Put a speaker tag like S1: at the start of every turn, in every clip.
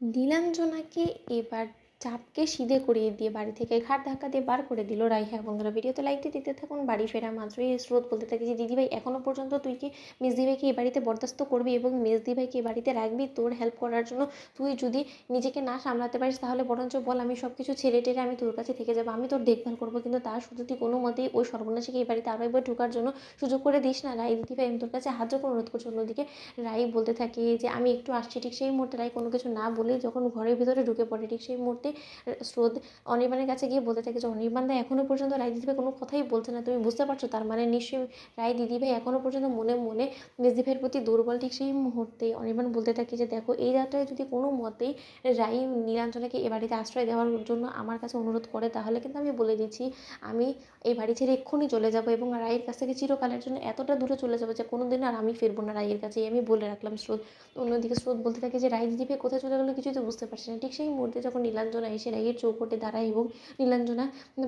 S1: নীলাঞ্জনাকে এবার চাপকে সিধে করিয়ে দিয়ে বাড়ি থেকে ঘাট ধাক্কা দিয়ে বার করে দিল রাই। হ্যাঁ বন্ধুরা, ভিডিওতে লাইকটি দিতে থাকুন। বাড়ি ফেরা মাত্রই স্রোত বলতে থাকে যে দিদিভাই এখনও পর্যন্ত তুই কি মেজদিভাইকে এ বাড়িতে বরদাস্ত করবি এবং মেজদিভাইকে এ বাড়িতে রাখবি তোর হেল্প করার জন্য? তুই যদি নিজেকে না সামলাতে পারিস তাহলে বরঞ্চ বল, আমি সব কিছু ছেড়ে টেরে আমি তোর কাছে থেকে যাবো, আমি তোর দেখভাল করবো, কিন্তু তার শুধু তুই কোনো মতেই ওই সর্বনাশীকে এই বাড়িতে আরও একবার ঢোকার জন্য সুযোগ করে দিস না। রাই দিদিভাই আমি তোর কাছে হাত জোর করে অনুরোধ করছি। অন্যদিকে রাই বলতে থাকে যে আমি একটু আসছি। ঠিক সেই মুহূর্তে রাই কোনো কিছু না বলেই যখন ঘরের ভিতরে ঢুকে পড়ে, ঠিক সেই মুহূর্তে স্রোত অনির্বাণের কাছে গিয়ে বলতে থাকে যে অনির্বাণ দা এখনও পর্যন্ত রায় দিদিভাই কোনো কথাই বলছে না, তুমি বুঝতে পারছো? তার মানে নিশ্চয়ই রায় দিদিভাই এখনও পর্যন্ত মনে মনে মেজদিভাইয়ের প্রতি দুর্বল। ঠিক সেই মুহূর্তে অনির্বাণ বলতে থাকে যে দেখো, এই যাত্রায় যদি কোনো মতেই রাই নীলাঞ্জনাকে এ বাড়িতে আশ্রয় দেওয়ার জন্য আমার কাছে অনুরোধ করে তাহলে কিন্তু আমি বলে দিচ্ছি আমি এই বাড়ি ছেড়ে এক্ষুনি চলে যাব এবং রায়ের কাছ থেকে চিরকালের জন্য এতটা দূরে চলে যাবো যে কোনো দিন আর আমি ফিরবো না রায়ের কাছে, আমি বলে রাখলাম। স্রোত অন্যদিকে স্রোত বলতে থাকে যে রায় দিদিভাই কোথায় চলে গেলো কিছুই তো বুঝতে পারছি না। ঠিক সেই মুহূর্তে যখন নীলাঞ্জনা এসে রাইয়ের চৌকটে দাঁড়ায় এবং নীলাঞ্জনা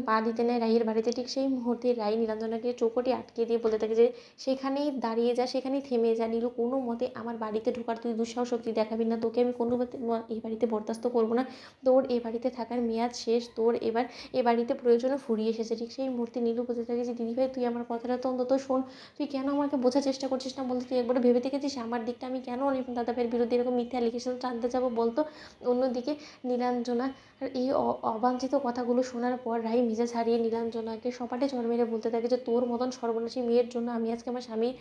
S1: পা দিতে নেয় রাইয়ের বাড়িতে, ঠিক সেই মুহূর্তে রাই নীলাঞ্জনাকে চৌকটে আটকে দিয়ে বলতে থাকে যে সেখানেই দাঁড়িয়ে যা, সেখানেই থেমে যা নীলু, কোনো মতে আমার বাড়িতে ঢোকার তুই দুঃসাহস শক্তি দেখাবি না, তোকে আমি কোনো মতে এই বাড়িতে বরদাস্ত করবো না, তোর এ বাড়িতে থাকার মেয়াদ শেষ, তোর এবার এ বাড়িতে প্রয়োজনে ফুরিয়ে এসেছে। ঠিক সেই মুহূর্তে নীলু বলতে থাকে যে দিদিভাই তুই আমার কথাটা তো অন্তত শোন, তুই কেন আমাকে বোঝার চেষ্টা করছিস না বলতে? তুই একবার ভেবে দেখেছিস আমার দিকটা? আমি কেন অনির্বাণ দাদাভাইয়ের বিরুদ্ধে এরকম মিথ্যা অ্যালিগেশন টানতে যাবো বলতো? অন্যদিকে নীলাঞ্জনা এই অবাঞ্ছিত কথাগুলো শোনার পর রাই মেজাজ হারিয়ে নীলাঞ্জনাকে সপাটে চড় মেরে বলতে থাকে যে তোর মতন সর্বনাশী মেয়ের জন্য আমি আজকে আমার স্বামীর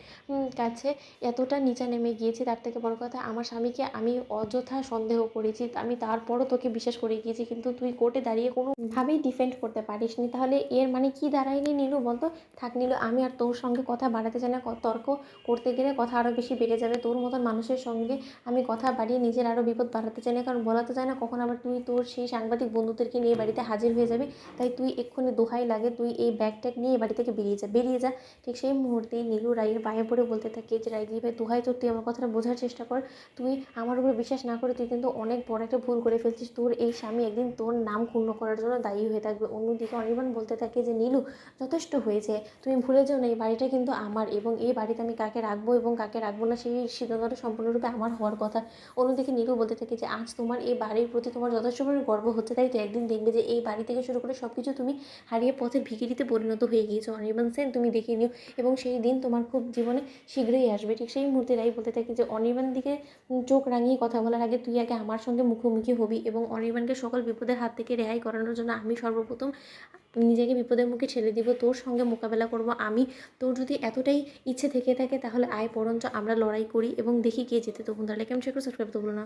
S1: কাছে এতটা নিচে নেমে গিয়েছি। তার থেকে বড় কথা, আমার স্বামীকে আমি অযথা সন্দেহ করেছি, আমি তারপরও তোকে বিশ্বাস করে গিয়েছি, কিন্তু তুই কোর্টে দাঁড়িয়ে কোনোভাবেই ডিফেন্ড করতে পারিস নি। তাহলে এর মানে কি দাঁড়ায়নি নীলু বলতো? থাক নীলু, আমি আর তোর সঙ্গে কথা বাড়াতে চাই না, তর্ক করতে গেলে কথা আরও বেশি বেড়ে যাবে। তোর মতন মানুষের সঙ্গে আমি কথা বাড়িয়ে নিজের আরও বিপদ বাড়াতে চাই না, কারণ বলা তো যায় না কখন আবার তুই তোর সেই সাংবাদিক বন্ধুদেরকে নিয়ে বাড়িতে হাজির হয়ে যাবি। তাই তুই এক্ষুনি দোহাই লাগে তুই এই ব্যাগ ট্যাগ নিয়ে বাড়ি থেকে বেরিয়ে যা, বেরিয়ে যা। ঠিক সেই মুহূর্তেই নীলু রাইয়ের পায়ে পড়ে বলতে থাকে যে রাই দিদিভাই দোহাই তোর, তুই আমার কথাটা বোঝার চেষ্টা কর, তুই আমার উপর বিশ্বাস না করে তুই কিন্তু অনেক বড় একটা ভুল করে ফেলছিস, তোর এই স্বামী একদিন তোর নাম ক্ষুণ্ণ করার জন্য দায়ী হয়ে থাকবে। অন্যদিকে অনির্বাণ বলতে থাকে যে নীলু যথেষ্ট হয়েছে, তুমি ভুলে যাও না এই বাড়িটা কিন্তু আমার, এবং এই বাড়িতে আমি কাকে রাখবো এবং কাকে রাখবো না সেই সিদ্ধান্তটা সম্পূর্ণরূপে আমার হওয়ার কথা। অন্যদিকে নীলু বলতে থাকে যে আজ তোমার এই বাড়ির প্রতি তোমার যথেষ্ট পরিমাণে গর্ব হচ্ছে, তাই তো একদিন দেখবে যে এই বাড়ি থেকে শুরু করে সব কিছু তুমি হারিয়ে পথের ভিখিরিতে পরিণত হয়ে গিয়েছো। অনির্বাণ সেন তুমি দেখে নিও এবং সেই দিন তোমার খুব জীবনে শীঘ্রই আসবে। ঠিক সেই মুহূর্তে রাই বলতে থাকে যে অনির্বাণ দিকে চোখ রাঙিয়ে কথা বলার আগে তুই আগে আমার সঙ্গে মুখোমুখি হবি এবং অনির্বাণকে সকল বিপদের হাত থেকে রেহাই করানোর জন্য আমি সর্বপ্রথম নিজেকে বিপদের মুখে ঠেলে দিব, তোর সঙ্গে মোকাবেলা করব আমি। তোর যদি এতটাই ইচ্ছে থেকে থাকে তাহলে আয় বরঞ্চ আমরা লড়াই করি এবং দেখি কে জেতে। তো বন্ধুরা, লাইক এন্ড শেয়ার করে সাবস্ক্রাইব করতে ভুলো না।